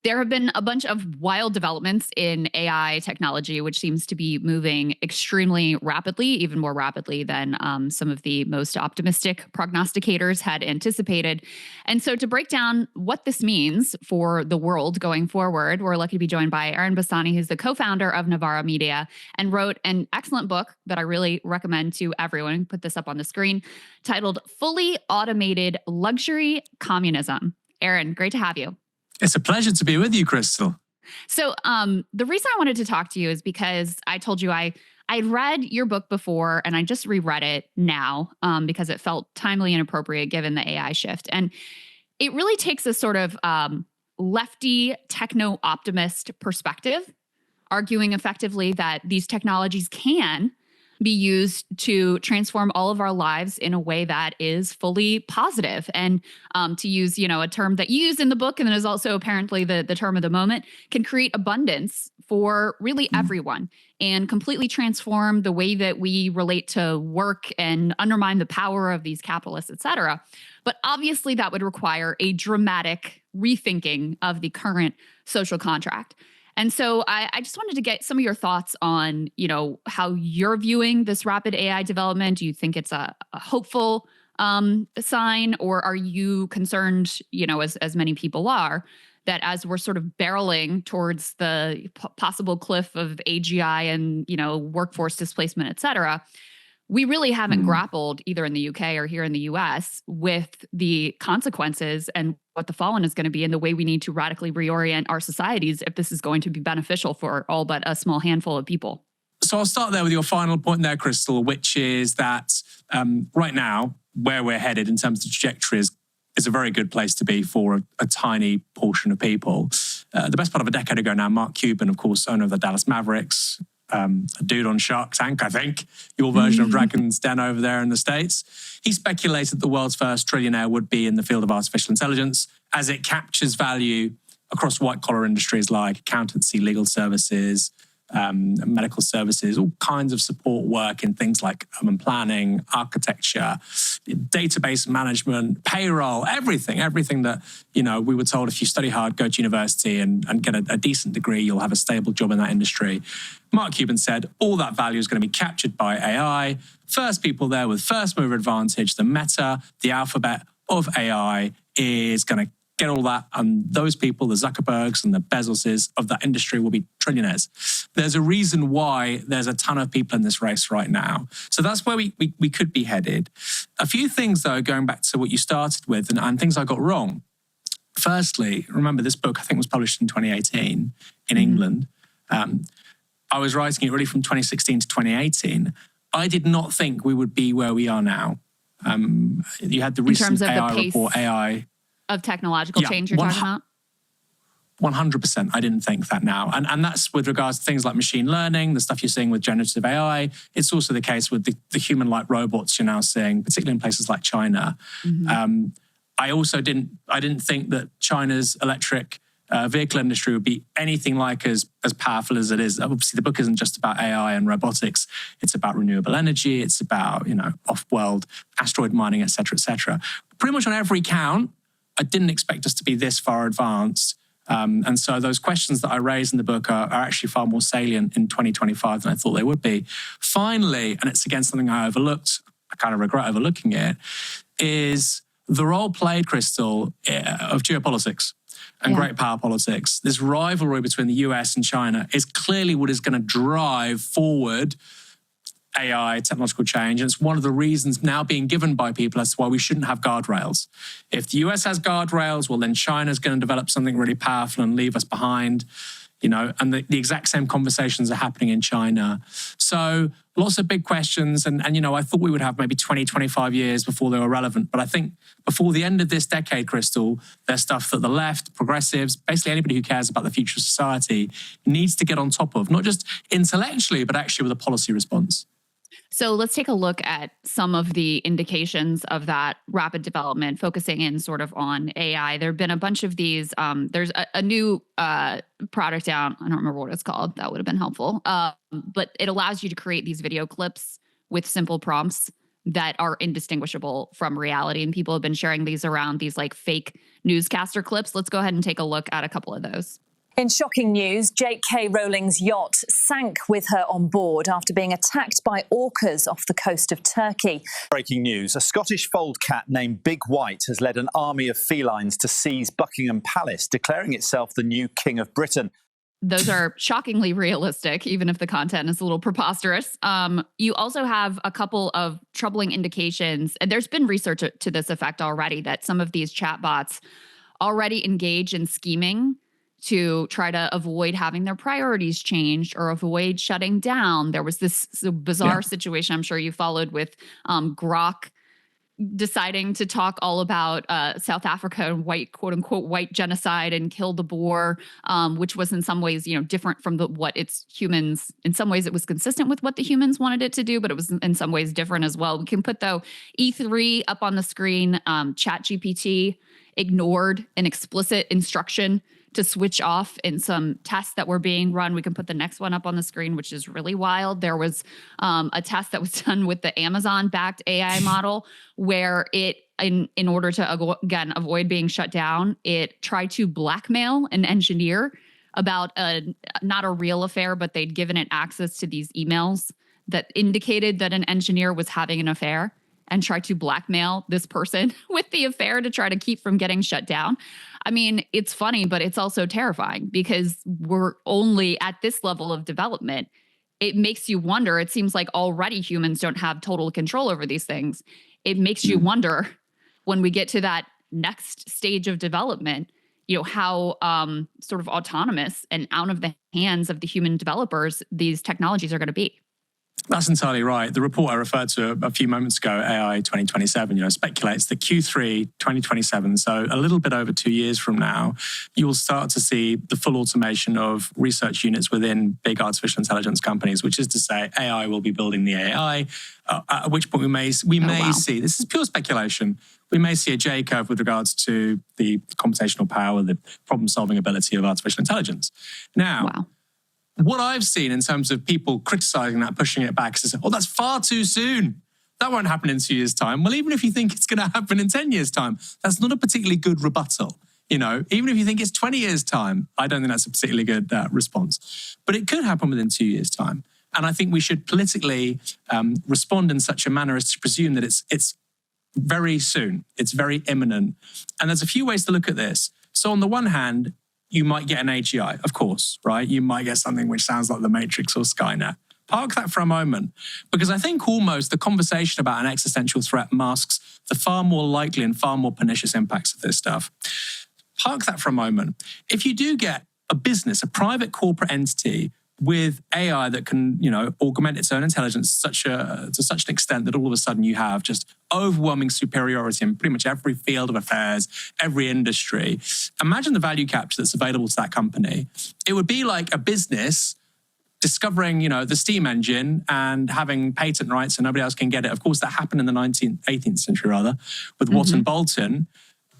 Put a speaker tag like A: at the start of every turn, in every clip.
A: There have been a bunch of wild developments in AI technology, which seems to be moving extremely rapidly, even more rapidly than some of the most optimistic prognosticators had anticipated. And so, to break down what this means for the world going forward, we're lucky to be joined by Aaron Bassani, who's the co-founder of Navarra Media and wrote an excellent book that I really recommend to everyone. Put this up on the screen, titled Fully Automated Luxury Communism. Aaron, great to have you.
B: It's a pleasure to be with you, Krystal.
A: So the reason I wanted to talk to you is because I told you I'd read your book before and I just reread it now because it felt timely and appropriate given the AI shift. And it really takes a sort of lefty techno-optimist perspective, arguing effectively that these technologies can be used to transform all of our lives in a way that is fully positive. And to use, a term that you use in the book and then is also apparently the term of the moment, can create abundance for really everyone and completely transform the way that we relate to work and undermine the power of these capitalists, et cetera. But obviously that would require a dramatic rethinking of the current social contract. And so I just wanted to get some of your thoughts on, how you're viewing this rapid AI development. Do you think it's a hopeful sign, or are you concerned, as many people are, that as we're sort of barreling towards the possible cliff of AGI and, workforce displacement, et cetera, we really haven't grappled either in the UK or here in the US with the consequences and what the fallout is going to be and the way we need to radically reorient our societies if this is going to be beneficial for all but a small handful of people.
B: So I'll start there with your final point there, Krystal, which is that right now, where we're headed in terms of the trajectory is a very good place to be for a tiny portion of people. The best part of a decade ago now, Mark Cuban, of course, owner of the Dallas Mavericks, a dude on Shark Tank, I think, your version of Dragon's Den over there in the States. He speculated the world's first trillionaire would be in the field of artificial intelligence as it captures value across white-collar industries like accountancy, legal services, medical services, all kinds of support work in things like urban planning, architecture, database management, payroll, everything that, we were told if you study hard, go to university and get a decent degree, you'll have a stable job in that industry. Mark Cuban said all that value is going to be captured by AI. First people there with first mover advantage, the Meta, the alphabet of AI is going to get all that, and those people, the Zuckerbergs and the Bezoses of that industry, will be trillionaires. There's a reason why there's a ton of people in this race right now. So that's where we could be headed. A few things, though, going back to what you started with and things I got wrong. Firstly, remember this book, I think, was published in 2018 in England. I was writing it really from 2016 to 2018. I did not think we would be where we are now. You had the recent AI report, AI...
A: of technological change you're talking about?
B: 100%. I didn't think that now. And that's with regards to things like machine learning, the stuff you're seeing with generative AI. It's also the case with the human-like robots you're now seeing, particularly in places like China. I also didn't think that China's electric vehicle industry would be anything like as powerful as it is. Obviously, the book isn't just about AI and robotics. It's about renewable energy. It's about, off-world asteroid mining, et cetera, et cetera. Pretty much on every count, I didn't expect us to be this far advanced. And so those questions that I raised in the book are actually far more salient in 2025 than I thought they would be. Finally, and it's again something I overlooked, I kind of regret overlooking it, is the role played, Krystal, of geopolitics and great power politics. This rivalry between the US and China is clearly what is going to drive forward AI, technological change. And it's one of the reasons now being given by people as to why we shouldn't have guardrails. If the US has guardrails, well, then China's going to develop something really powerful and leave us behind, and the exact same conversations are happening in China. So lots of big questions. And I thought we would have maybe 20, 25 years before they were relevant. But I think before the end of this decade, Krystal, there's stuff that the left, progressives, basically anybody who cares about the future of society needs to get on top of, not just intellectually, but actually with a policy response.
A: So let's take a look at some of the indications of that rapid development, focusing in sort of on AI. There have been a bunch of these. There's a new product out. I don't remember what it's called. That would have been helpful. But it allows you to create these video clips with simple prompts that are indistinguishable from reality. And people have been sharing these around, these like fake newscaster clips. Let's go ahead and take a look at a couple of those.
C: In shocking news, J.K. Rowling's yacht sank with her on board after being attacked by orcas off the coast of Turkey.
D: Breaking news. A Scottish fold cat named Big White has led an army of felines to seize Buckingham Palace, declaring itself the new King of Britain.
A: Those are shockingly realistic, even if the content is a little preposterous. You also have a couple of troubling indications. And there's been research to this effect already, that some of these chatbots already engage in scheming to try to avoid having their priorities changed or avoid shutting down. There was this bizarre situation I'm sure you followed with Grok deciding to talk all about South Africa and white, quote unquote, white genocide and kill the Boer, which was in some ways, different from what its humans. In some ways, it was consistent with what the humans wanted it to do, but it was in some ways different as well. We can put though E3 up on the screen. ChatGPT ignored an explicit instruction to switch off in some tests that were being run. We can put the next one up on the screen, which is really wild. There was a test that was done with the Amazon-backed AI model where it, in order to, again, avoid being shut down, it tried to blackmail an engineer about not a real affair, but they'd given it access to these emails that indicated that an engineer was having an affair, and tried to blackmail this person with the affair to try to keep from getting shut down. I mean, it's funny, but it's also terrifying because we're only at this level of development. It makes you wonder. It seems like already humans don't have total control over these things. It makes you wonder when we get to that next stage of development, how sort of autonomous and out of the hands of the human developers these technologies are going to be.
B: That's entirely right. The report I referred to a few moments ago, AI 2027, speculates that Q3 2027, so a little bit over 2 years from now, you'll start to see the full automation of research units within big artificial intelligence companies, which is to say AI will be building the AI, at which point we may see, this is pure speculation, we may see a J-curve with regards to the computational power, the problem-solving ability of artificial intelligence. Now, what I've seen in terms of people criticizing that, pushing it back, is, that's far too soon. That won't happen in 2 years' time. Well, even if you think it's going to happen in 10 years' time, that's not a particularly good rebuttal. Even if you think it's 20 years' time, I don't think that's a particularly good response. But it could happen within 2 years' time. And I think we should politically respond in such a manner as to presume that it's very soon. It's very imminent. And there's a few ways to look at this. So on the one hand, you might get an AGI, of course, right? You might get something which sounds like the Matrix or Skynet. Park that for a moment, because I think almost the conversation about an existential threat masks the far more likely and far more pernicious impacts of this stuff. Park that for a moment. If you do get a business, a private corporate entity with AI that can, augment its own intelligence to such an extent that all of a sudden you have just overwhelming superiority in pretty much every field of affairs, every industry. Imagine the value capture that's available to that company. It would be like a business discovering, the steam engine and having patent rights and nobody else can get it. Of course, that happened in the 18th century, with Watt and Bolton.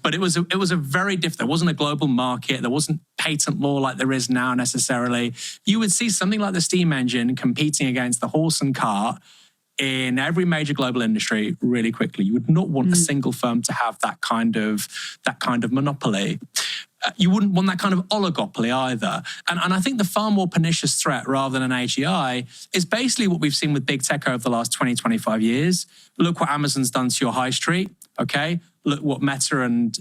B: But it was a very different, there wasn't a global market, there wasn't patent law like there is now necessarily. You would see something like the steam engine competing against the horse and cart in every major global industry really quickly. You would not want a single firm to have that kind of monopoly. You wouldn't want that kind of oligopoly either. And I think the far more pernicious threat rather than an AGI is basically what we've seen with big tech over the last 20, 25 years. Look what Amazon's done to your high street, okay? Look what Meta and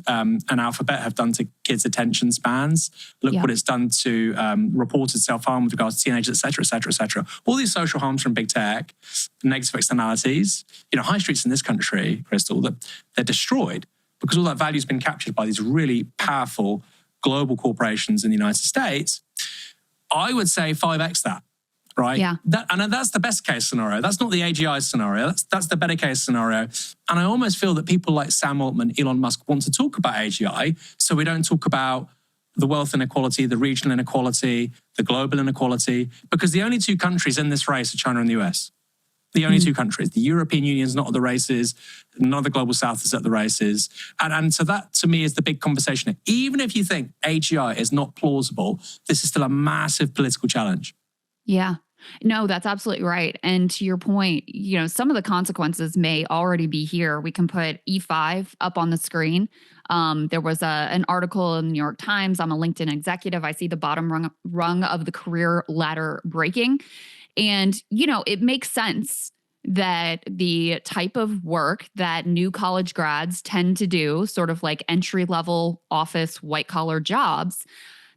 B: Alphabet have done to kids' attention spans. Look what it's done to reported self-harm with regards to teenagers, et cetera, et cetera, et cetera. All these social harms from big tech, negative externalities. High streets in this country, Krystal, that they're destroyed because all that value has been captured by these really powerful global corporations in the United States. I would say 5x that. Right? Yeah. And that's the best case scenario. That's not the AGI scenario. That's the better case scenario. And I almost feel that people like Sam Altman, Elon Musk want to talk about AGI, so we don't talk about the wealth inequality, the regional inequality, the global inequality, because the only two countries in this race are China and the US. The only two countries. The European Union's not at the races. None of the global south is at the races. And so that, to me, is the big conversation. Even if you think AGI is not plausible, this is still a massive political challenge.
A: Yeah. No, that's absolutely right. And to your point, some of the consequences may already be here. We can put E5 up on the screen. There was an article in the New York Times. I'm a LinkedIn executive. I see the bottom rung of the career ladder breaking. And, it makes sense that the type of work that new college grads tend to do, sort of like entry level office, white collar jobs,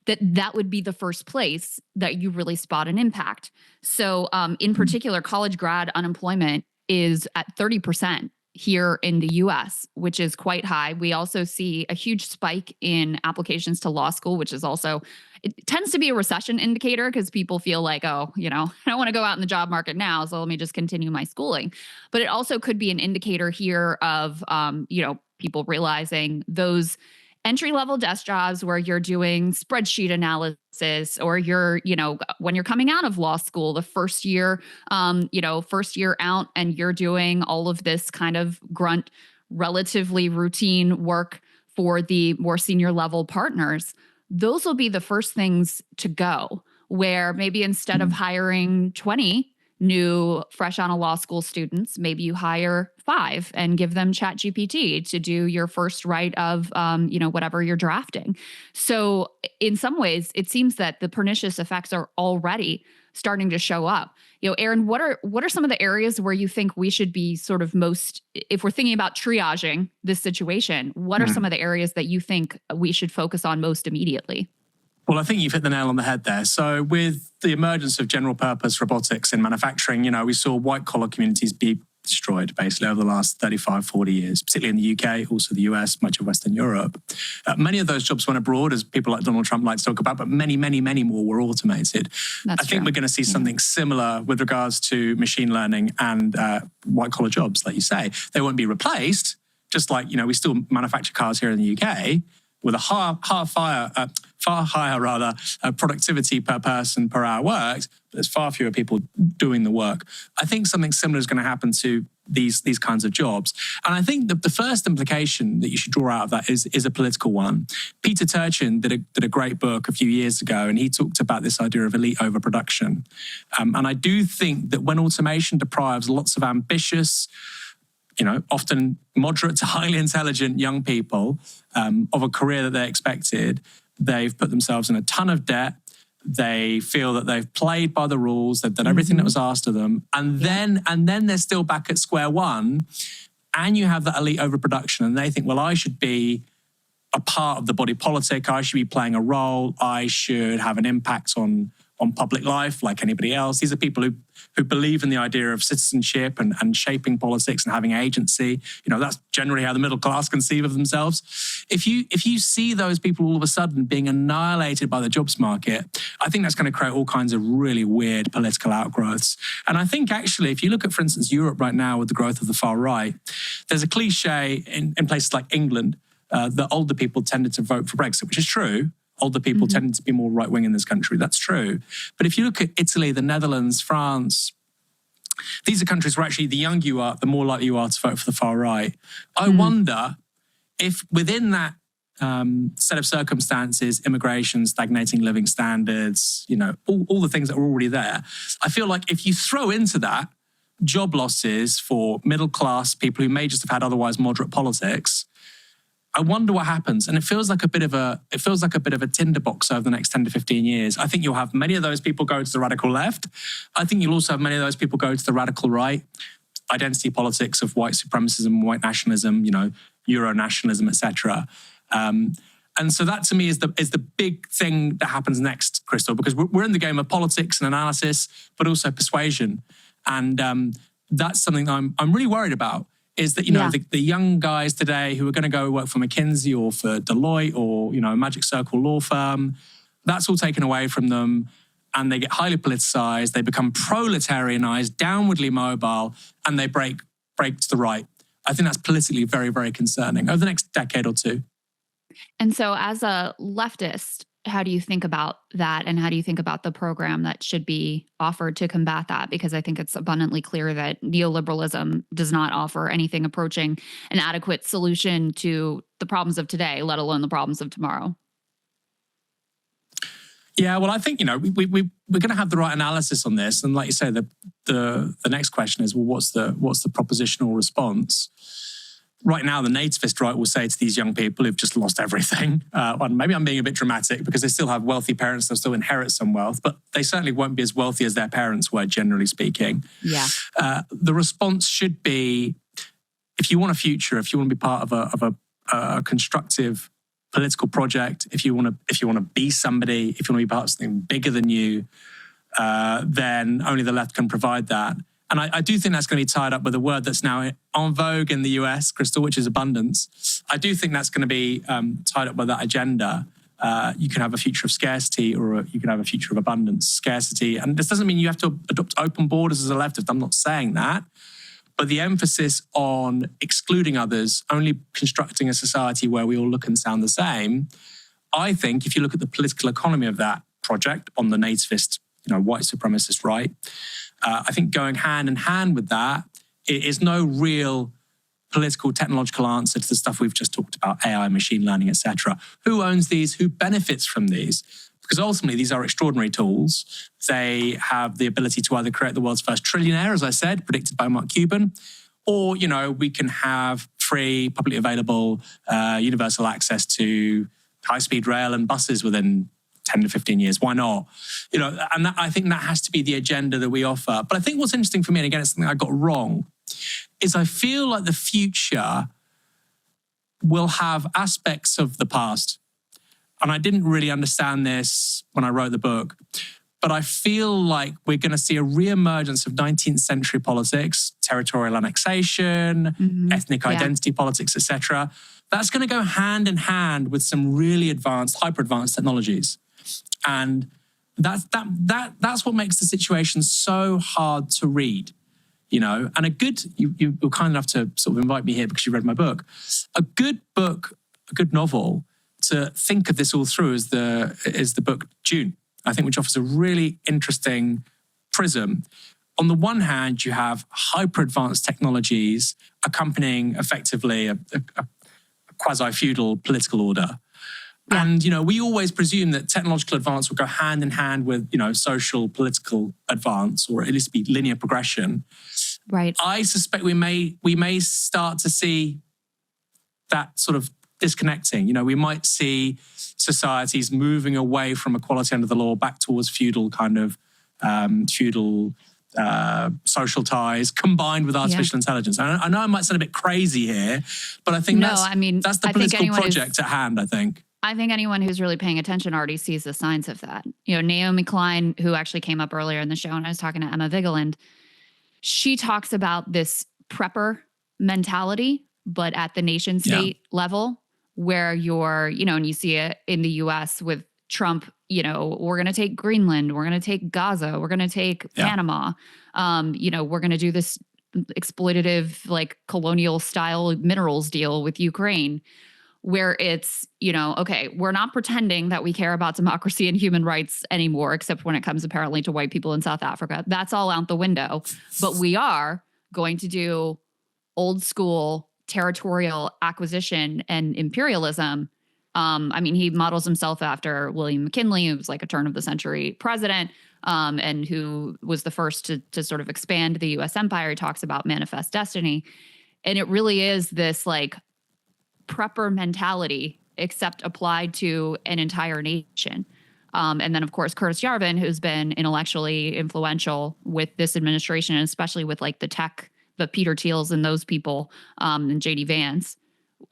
A: that would be the first place that you really spot an impact. So, in particular, college grad unemployment is at 30% here in the US, which is quite high. We also see a huge spike in applications to law school, which is also, it tends to be a recession indicator because people feel like, oh, I don't want to go out in the job market now, so let me just continue my schooling. But it also could be an indicator here of, people realizing those entry-level desk jobs where you're doing spreadsheet analysis, or when you're coming out of law school, the first year, first year out, and you're doing all of this kind of grunt, relatively routine work for the more senior level partners. Those will be the first things to go, where maybe instead of hiring 20 new fresh out of law school students, maybe you hire 5 and give them ChatGPT to do your first write of, whatever you're drafting. So in some ways, it seems that the pernicious effects are already starting to show up. Aaron, what are some of the areas where you think we should be sort of most, if we're thinking about triaging this situation, what are some of the areas that you think we should focus on most immediately?
B: Well, I think you've hit the nail on the head there. So with the emergence of general purpose robotics in manufacturing, we saw white collar communities be destroyed basically over the last 35, 40 years, particularly in the UK, also the US, much of Western Europe. Many of those jobs went abroad, as people like Donald Trump like to talk about, but many, many, many more were automated. I think we're going to see something similar with regards to machine learning and white collar jobs, like you say. They won't be replaced, just like, we still manufacture cars here in the UK with a far higher productivity per person per hour worked, but there's far fewer people doing the work. I think something similar is going to happen to these kinds of jobs. And I think that the first implication that you should draw out of that is a political one. Peter Turchin did a great book a few years ago, and he talked about this idea of elite overproduction. And I do think that when automation deprives lots of ambitious, often moderate to highly intelligent young people of a career that they expected, they've put themselves in a ton of debt. They feel that they've played by the rules. They've done everything that was asked of them. And then they're still back at square one. And you have that elite overproduction. And they think, well, I should be a part of the body politic. I should be playing a role. I should have an impact on public life like anybody else. These are people who believe in the idea of citizenship and shaping politics and having agency. That's generally how the middle class conceive of themselves. If you see those people all of a sudden being annihilated by the jobs market, I think that's going to create all kinds of really weird political outgrowths. And I think actually, if you look at, for instance, Europe right now with the growth of the far right, there's a cliche in places like England that older people tended to vote for Brexit, which is true. Older people tend to be more right-wing in this country. That's true. But if you look at Italy, the Netherlands, France, these are countries where actually the younger you are, the more likely you are to vote for the far right. I wonder if within that set of circumstances, immigration, stagnating living standards, all the things that are already there, I feel like if you throw into that job losses for middle-class people who may just have had otherwise moderate politics, I wonder what happens. And it feels like a bit of a tinderbox over the next 10 to 15 years. I think you'll have many of those people go to the radical left. I think you'll also have many of those people go to the radical right. Identity politics of white supremacism, white nationalism, Euro nationalism, etc. And so that to me is the big thing that happens next, Krystal, because we're in the game of politics and analysis, but also persuasion. And that's something that I'm really worried about. Is that, the young guys today who are going to go work for McKinsey or for Deloitte or, a Magic Circle law firm, that's all taken away from them and they get highly politicized, they become proletarianized, downwardly mobile, and they break to the right. I think that's politically very, very concerning over the next decade or two.
A: And so as a leftist, how do you think about that? And how do you think about the program that should be offered to combat that? Because I think it's abundantly clear that neoliberalism does not offer anything approaching an adequate solution to the problems of today, let alone the problems of tomorrow.
B: Yeah, well, I think, we're going to have the right analysis on this. And like you say, the next question is, well, what's the propositional response? Right now, the nativist right will say to these young people who've just lost everything, and maybe I'm being a bit dramatic because they still have wealthy parents, they'll still inherit some wealth, but they certainly won't be as wealthy as their parents were, generally speaking.
A: Yeah.
B: The response should be, if you want a future, if you want to be part of a constructive political project, if you want to be somebody, if you want to be part of something bigger than you, then only the left can provide that. And I do think that's going to be tied up with a word that's now en vogue in the US, Krystal, which is abundance. I do think that's going to be tied up with that agenda. You can have a future of scarcity, or you can have a future of abundance. Scarcity, and this doesn't mean you have to adopt open borders as a leftist. I'm not saying that. But the emphasis on excluding others, only constructing a society where we all look and sound the same, I think if you look at the political economy of that project on the nativist, white supremacist right, I think going hand in hand with that is no real political, technological answer to the stuff we've just talked about, AI, machine learning, etc. Who owns these? Who benefits from these? Because ultimately, these are extraordinary tools. They have the ability to either create the world's first trillionaire, as I said, predicted by Mark Cuban, or, we can have free, publicly available, universal access to high-speed rail and buses within 10 to 15 years. Why not? And I think that has to be the agenda that we offer. But I think what's interesting for me, and again, it's something I got wrong, is I feel like the future will have aspects of the past. And I didn't really understand this when I wrote the book, but I feel like we're going to see a reemergence of 19th century politics, territorial annexation, ethnic identity politics, etc. That's going to go hand in hand with some really advanced, hyper-advanced technologies. And that's what makes the situation so hard to read, And you were kind enough to sort of invite me here because you read my book. A good book, a good novel to think of this all through is the book Dune, I think, which offers a really interesting prism. On the one hand, you have hyper-advanced technologies accompanying effectively a quasi-feudal political order. Yeah. And, we always presume that technological advance will go hand in hand with, social, political advance, or at least be linear progression.
A: Right.
B: I suspect we may start to see that sort of disconnecting. We might see societies moving away from equality under the law back towards feudal kind of social ties combined with artificial intelligence. And I know I might sound a bit crazy here, but I think that's the political project at hand, I think.
A: I think anyone who's really paying attention already sees the signs of that. Naomi Klein, who actually came up earlier in the show, and I was talking to Emma Vigeland, she talks about this prepper mentality, but at the nation state level, where you're, and you see it in the US with Trump, we're going to take Greenland, we're going to take Gaza, we're going to take Panama, we're going to do this exploitative, like colonial style minerals deal with Ukraine, where it's, okay, we're not pretending that we care about democracy and human rights anymore, except when it comes apparently to white people in South Africa. That's all out the window. But we are going to do old school territorial acquisition and imperialism. He models himself after William McKinley, who was like a turn of the century president, and who was the first to sort of expand the US empire. He talks about manifest destiny. And it really is this like prepper mentality, except applied to an entire nation. And then, of course, Curtis Yarvin, who's been intellectually influential with this administration, and especially with like the Peter Thiels and those people, and JD Vance,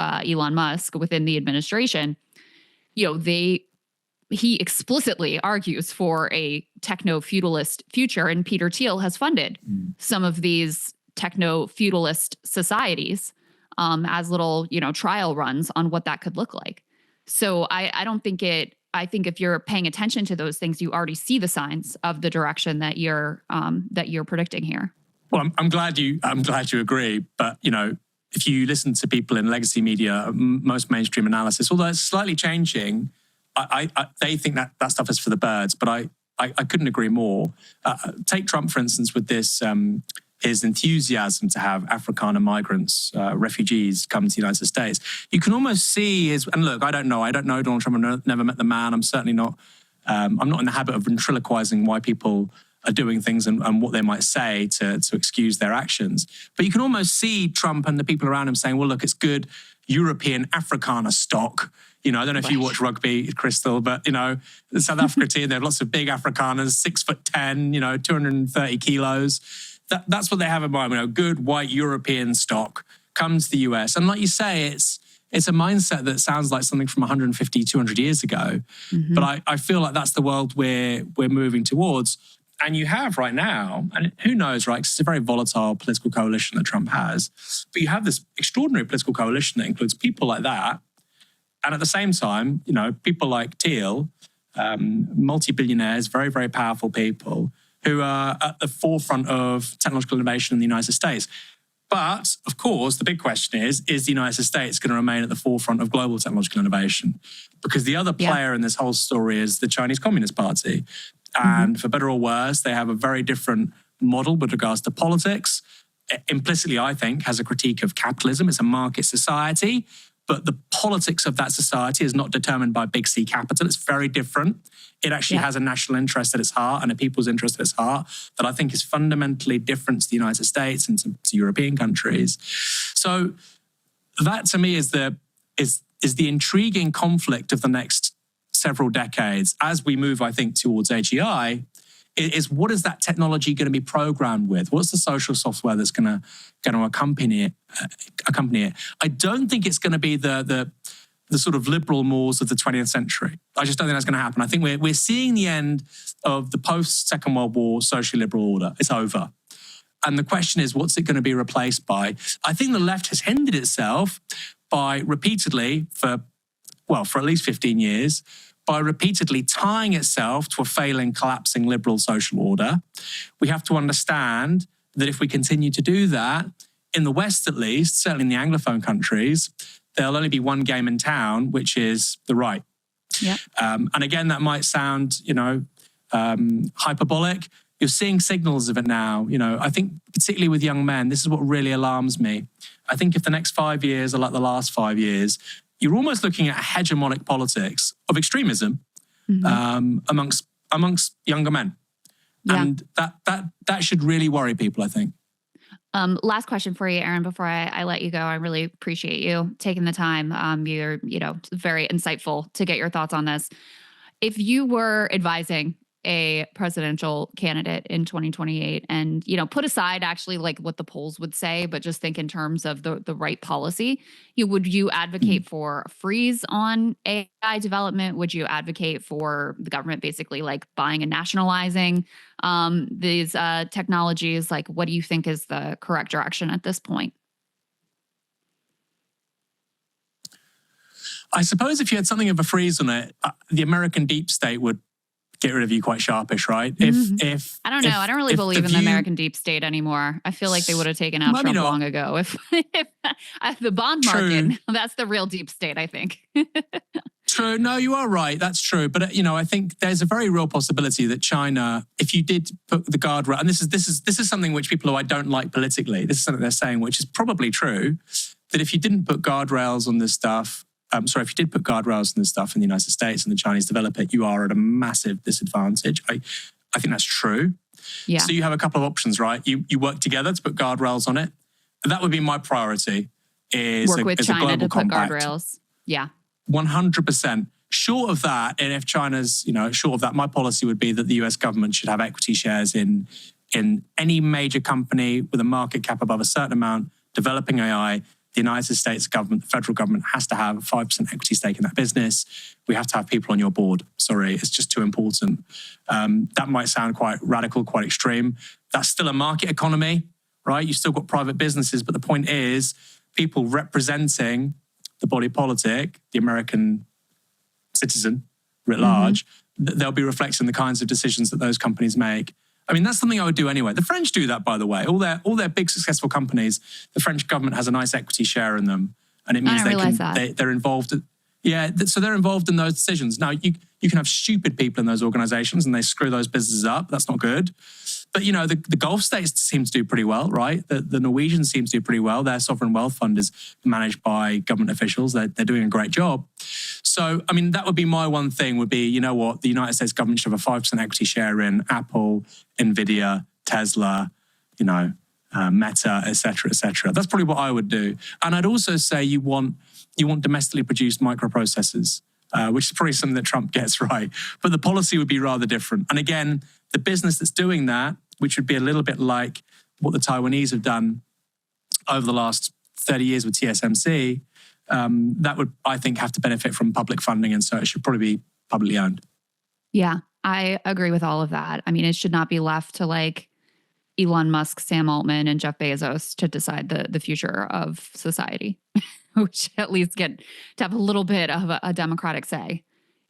A: Elon Musk within the administration, he explicitly argues for a techno-feudalist future, and Peter Thiel has funded some of these techno-feudalist societies as little, trial runs on what that could look like. So I don't think I think if you're paying attention to those things, you already see the signs of the direction that you're predicting here.
B: Well, I'm glad you agree, but if you listen to people in legacy media, most mainstream analysis, although it's slightly changing, they think that stuff is for the birds. But I couldn't agree more. Take Trump, for instance, with this his enthusiasm to have Afrikaner migrants, refugees come to the United States. You can almost see and look, I don't know Donald Trump. I've never met the man. I'm certainly not I'm not in the habit of ventriloquizing why people are doing things and what they might say to excuse their actions. But you can almost see Trump and the people around him saying, well, look, it's good European Afrikaner stock. I don't know if you watch rugby, Krystal, but, the South Africa team, they have lots of big Afrikaners, 6'10", 230 kilos. That's what they have in mind. Good white European stock comes to the US. And like you say, it's a mindset that sounds like something from 150, 200 years ago. Mm-hmm. But I feel like that's the world we're moving towards. And you have right now, and who knows, right? Because it's a very volatile political coalition that Trump has. But you have this extraordinary political coalition that includes people like that. And at the same time, people like Thiel, multi-billionaires, very, very powerful people who are at the forefront of technological innovation in the United States. But, of course, the big question is the United States going to remain at the forefront of global technological innovation? Because the other player in this whole story is the Chinese Communist Party. And for better or worse, they have a very different model with regards to politics. Implicitly, I think, has a critique of capitalism. It's a market society. But the politics of that society is not determined by big C capital. It's very different. It actually has a national interest at its heart and a people's interest at its heart that I think is fundamentally different to the United States and to European countries. So that, to me, is the intriguing conflict of the next several decades as we move, I think, towards AGI. Is what is that technology going to be programmed with? What's the social software that's going to accompany it? I don't think it's going to be the sort of liberal mores of the 20th century. I just don't think that's going to happen. I think we're seeing the end of the post-Second World War social liberal order. It's over. And the question is, what's it going to be replaced by? I think the left has hindered itself by repeatedly, for at least 15 years, by repeatedly tying itself to a failing, collapsing liberal social order. We have to understand that if we continue to do that, in the West at least, certainly in the Anglophone countries, there'll only be one game in town, which is the right.
A: Yeah.
B: And again, that might sound, hyperbolic. You're seeing signals of it now. I think particularly with young men, this is what really alarms me. I think if the next 5 years are like the last 5 years, you're almost looking at hegemonic politics of extremism amongst younger men. Yeah. And that should really worry people, I think.
A: Last question for you, Aaron, before I let you go. I really appreciate you taking the time. You're, very insightful to get your thoughts on this. If you were advising a presidential candidate in 2028 and, put aside actually like what the polls would say, but just think in terms of the right policy, would you advocate for a freeze on AI development? Would you advocate for the government basically like buying and nationalizing these technologies? Like, what do you think is the correct direction at this point?
B: I suppose if you had something of a freeze on it, the American deep state would get rid of you quite sharpish, right? If
A: I don't know. I don't really believe in the American deep state anymore. I feel like they would have taken out Trump long ago. If the bond market, that's the real deep state, I think.
B: True. No, you are right. That's true. But, I think there's a very real possibility that China, if you did put the guardrail, and this is something which people who I don't like politically, this is something they're saying, which is probably true, that if you didn't put guardrails on this stuff, if you did put guardrails on this stuff in the United States and the Chinese develop it, you are at a massive disadvantage. I think that's true. Yeah. So you have a couple of options, right? You work together to put guardrails on it. That would be my priority.
A: Work with China to put guardrails. Yeah.
B: 100%. Short of that, and if China's, short of that, my policy would be that the US government should have equity shares in any major company with a market cap above a certain amount developing AI. The United States government, the federal government, has to have a 5% equity stake in that business. We have to have people on your board. Sorry, it's just too important. That might sound quite radical, quite extreme. That's still a market economy, right? You've still got private businesses, but the point is people representing the body politic, the American citizen writ large, they'll be reflecting the kinds of decisions that those companies make. I mean, that's something I would do anyway. The French do that, by the way. All their big successful companies, the French government has a nice equity share in them, and it means they're involved. So they're involved in those decisions. Now, you can have stupid people in those organizations, and they screw those businesses up. That's not good. But, the Gulf states seem to do pretty well, right? The Norwegians seem to do pretty well. Their sovereign wealth fund is managed by government officials. They're doing a great job. So, that would be my one thing would be, the United States government should have a 5% equity share in Apple, Nvidia, Tesla, Meta, et cetera, et cetera. That's probably what I would do. And I'd also say you want domestically produced microprocessors, which is probably something that Trump gets right. But the policy would be rather different. And again, the business that's doing that, which would be a little bit like what the Taiwanese have done over the last 30 years with TSMC, that would, I think, have to benefit from public funding. And so it should probably be publicly owned.
A: Yeah, I agree with all of that. it should not be left to Elon Musk, Sam Altman, and Jeff Bezos to decide the future of society. We should at least get to have a little bit of a democratic say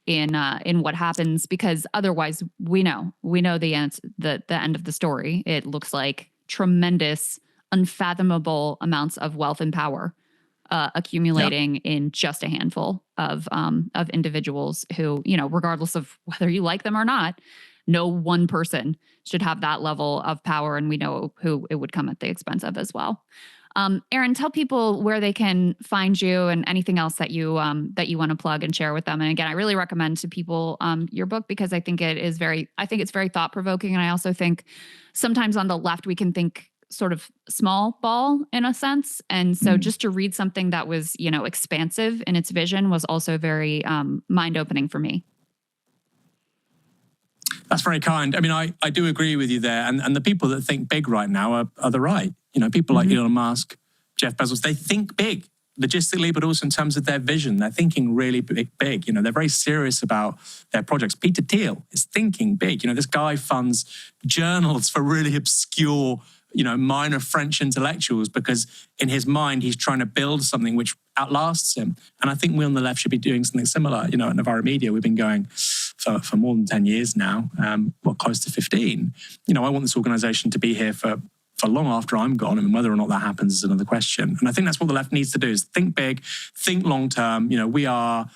A: in what happens, because otherwise we know the end of the story. It looks like tremendous, unfathomable amounts of wealth and power accumulating in just a handful of individuals who, regardless of whether you like them or not, no one person should have that level of power, and we know who it would come at the expense of as well. Aaron, tell people where they can find you and anything else that you want to plug and share with them. And again, I really recommend to people your book, because I think it's very thought provoking, and I also think sometimes on the left we can think sort of small ball in a sense, and so just to read something that was expansive in its vision was also very mind opening for me.
B: That's very kind. I do agree with you there. And the people that think big right now are the right. People like Elon Musk, Jeff Bezos, they think big logistically, but also in terms of their vision. They're thinking really big. They're very serious about their projects. Peter Thiel is thinking big. This guy funds journals for really obscure, minor French intellectuals, because in his mind, he's trying to build something which outlasts him. And I think we on the left should be doing something similar. At Novara Media, we've been going for more than 10 years now, close to 15. I want this organization to be here for long after I'm gone. Whether or not that happens is another question. And I think that's what the left needs to do, is think big, think long term. We are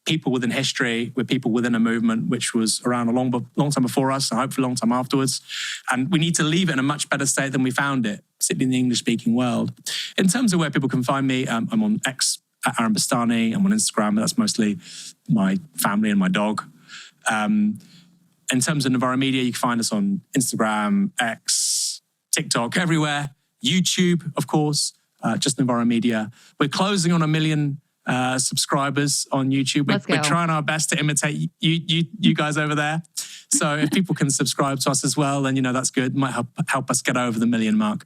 B: people within history. We're people within a movement which was around a long time before us, and hopefully a long time afterwards. And we need to leave it in a much better state than we found it, particularly in the English-speaking world. In terms of where people can find me, I'm on X at Aaron Bastani. I'm on Instagram, but that's mostly my family and my dog. In terms of Novara Media, you can find us on Instagram, X, TikTok, everywhere. YouTube, of course, just Novara Media. We're closing on 1 million subscribers on YouTube. We're trying our best to imitate you guys over there. So if people can subscribe to us as well, then that's good. Might help us get over the 1 million mark.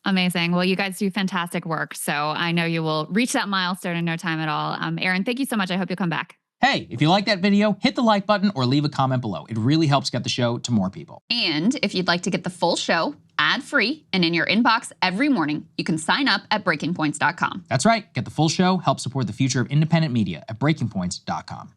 A: Amazing. Well, you guys do fantastic work. So I know you will reach that milestone in no time at all. Aaron, thank you so much. I hope you'll come back.
E: Hey, if you like that video, hit the like button or leave a comment below. It really helps get the show to more people.
A: And if you'd like to get the full show ad-free and in your inbox every morning, you can sign up at breakingpoints.com.
E: That's right. Get the full show, help support the future of independent media at breakingpoints.com.